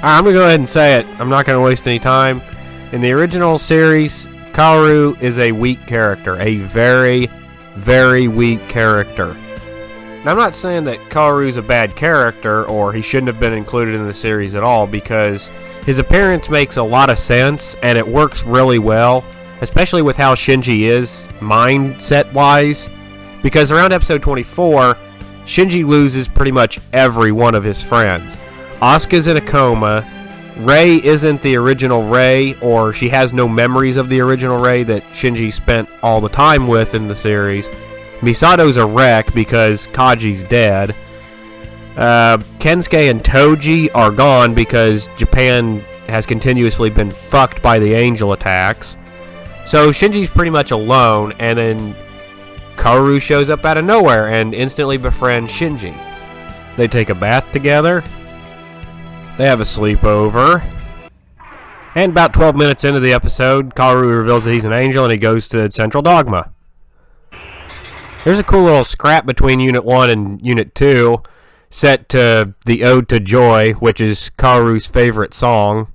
I'm going to go ahead and say it. I'm not going to waste any time. In the original series, Kaworu is a weak character. A very, very weak character. Now, I'm not saying that Kaworu's a bad character or he shouldn't have been included in the series at all, because his appearance makes a lot of sense and it works really well, especially with how Shinji is mindset-wise. Because around episode 24, Shinji loses pretty much every one of his friends. Asuka's in a coma. Rei isn't the original Rei, or she has no memories of the original Rei that Shinji spent all the time with in the series. Misato's a wreck because Kaji's dead. Kensuke and Toji are gone because Japan has continuously been fucked by the angel attacks. So Shinji's pretty much alone, and then Kaworu shows up out of nowhere and instantly befriends Shinji. They take a bath together. They have a sleepover. And about 12 minutes into the episode, Kaworu reveals that he's an angel and he goes to Central Dogma. There's a cool little scrap between Unit 1 and Unit 2 set to the Ode to Joy, which is Kaworu's favorite song.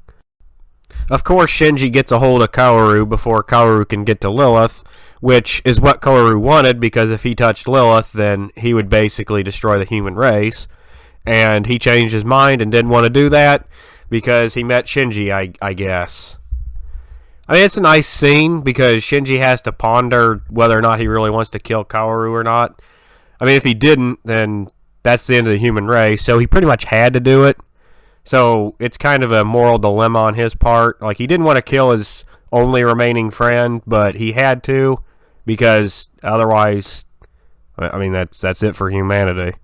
Of course, Shinji gets a hold of Kaworu before Kaworu can get to Lilith, which is what Kaworu wanted, because if he touched Lilith, then he would basically destroy the human race. And he changed his mind and didn't want to do that because he met Shinji, I guess. I mean, it's a nice scene because Shinji has to ponder whether or not he really wants to kill Kaworu or not. I mean, if he didn't, then that's the end of the human race. So he pretty much had to do it. So it's kind of a moral dilemma on his part. Like, he didn't want to kill his only remaining friend, but he had to, because otherwise, I mean, that's it for humanity.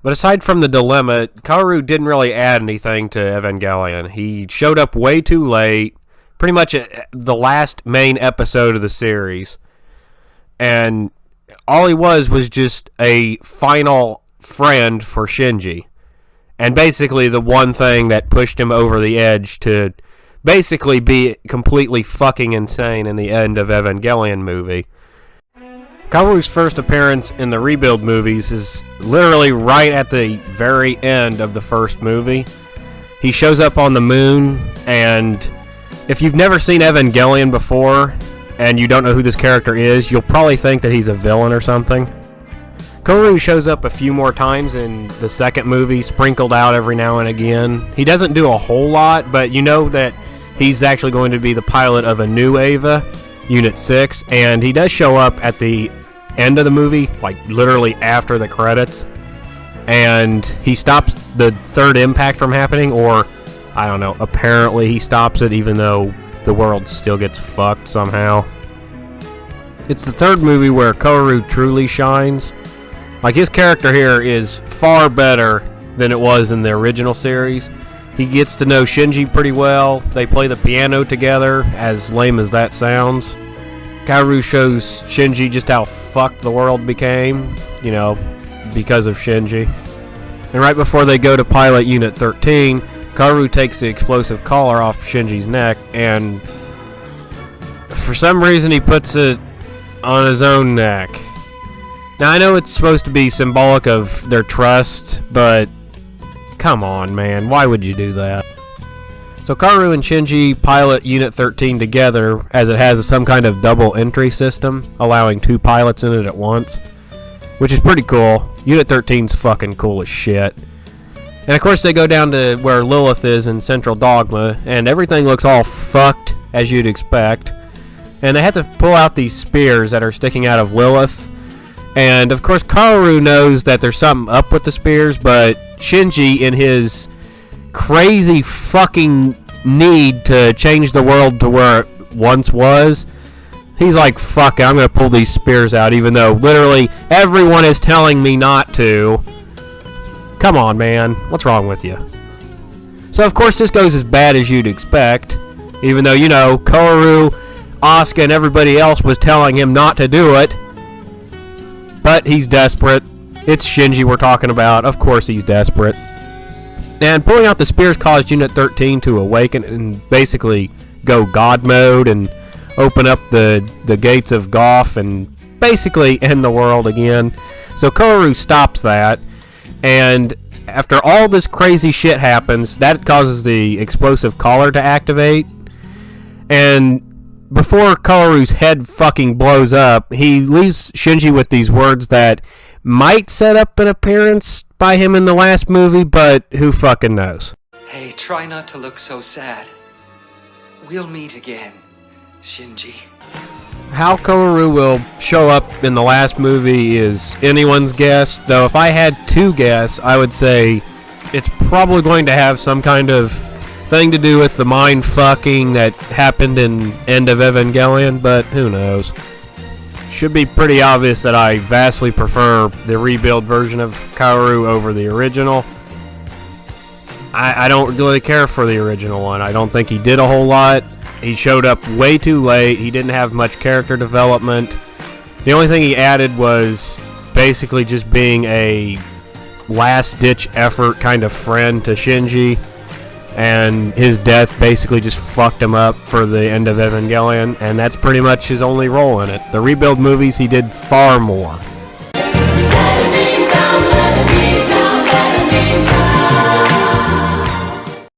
But aside from the dilemma, Kaworu didn't really add anything to Evangelion. He showed up way too late. Pretty much the last main episode of the series. And all he was just a final friend for Shinji. And basically the one thing that pushed him over the edge to basically be completely fucking insane in the end of Evangelion movie. Kaworu's first appearance in the Rebuild movies is literally right at the very end of the first movie. He shows up on the moon, and if you've never seen Evangelion before, and you don't know who this character is, you'll probably think that he's a villain or something. Kaworu shows up a few more times in the second movie, sprinkled out every now and again. He doesn't do a whole lot, but you know that he's actually going to be the pilot of a new Eva, Unit 6, and he does show up at the end of the movie, like literally after the credits, and he stops the third impact from happening, or I don't know, apparently he stops it even though the world still gets fucked somehow. It's the third movie where Kaworu truly shines. Like, his character here is far better than it was in the original series. He gets to know Shinji pretty well. They play the piano together, as lame as that sounds. Kaworu shows Shinji just how fucked the world became, you know, because of Shinji. And right before they go to pilot Unit 13, Kaworu takes the explosive collar off Shinji's neck, and for some reason he puts it on his own neck. Now, I know it's supposed to be symbolic of their trust, but come on, man, why would you do that? So Kaworu and Shinji pilot Unit 13 together, as it has some kind of double entry system, allowing two pilots in it at once, which is pretty cool. Unit 13's fucking cool as shit. And of course they go down to where Lilith is in Central Dogma, and everything looks all fucked, as you'd expect. And they have to pull out these spears that are sticking out of Lilith. And of course Kaworu knows that there's something up with the spears, but Shinji, in his crazy fucking need to change the world to where it once was, he's like, fuck it, I'm gonna pull these spears out, even though literally everyone is telling me not to. Come on, man, what's wrong with you? So of course this goes as bad as you'd expect, even though, you know, Kaworu, Asuka, and everybody else was telling him not to do it. But he's desperate. It's Shinji we're talking about. Of course he's desperate. And pulling out the spears caused Unit 13 to awaken and basically go God mode and open up the gates of Goth and basically end the world again. So Kaworu stops that. And After all this crazy shit happens, that causes the explosive collar to activate. And before Kaworu's head fucking blows up, he leaves Shinji with these words that might set up an appearance by him in the last movie, but who fucking knows? Hey, try not to look so sad. We'll meet again, Shinji. How Kaworu will show up in the last movie is anyone's guess, though if I had to guess, I would say it's probably going to have some kind of thing to do with the mind fucking that happened in End of Evangelion, but who knows. Should be pretty obvious that I vastly prefer the rebuild version of Kaworu over the original. I don't really care for the original one. I don't think he did a whole lot. He showed up way too late. He didn't have much character development. The only thing he added was basically just being a last-ditch effort kind of friend to Shinji. And his death basically just fucked him up for the End of Evangelion. And that's pretty much his only role in it. The rebuild movies, he did far more.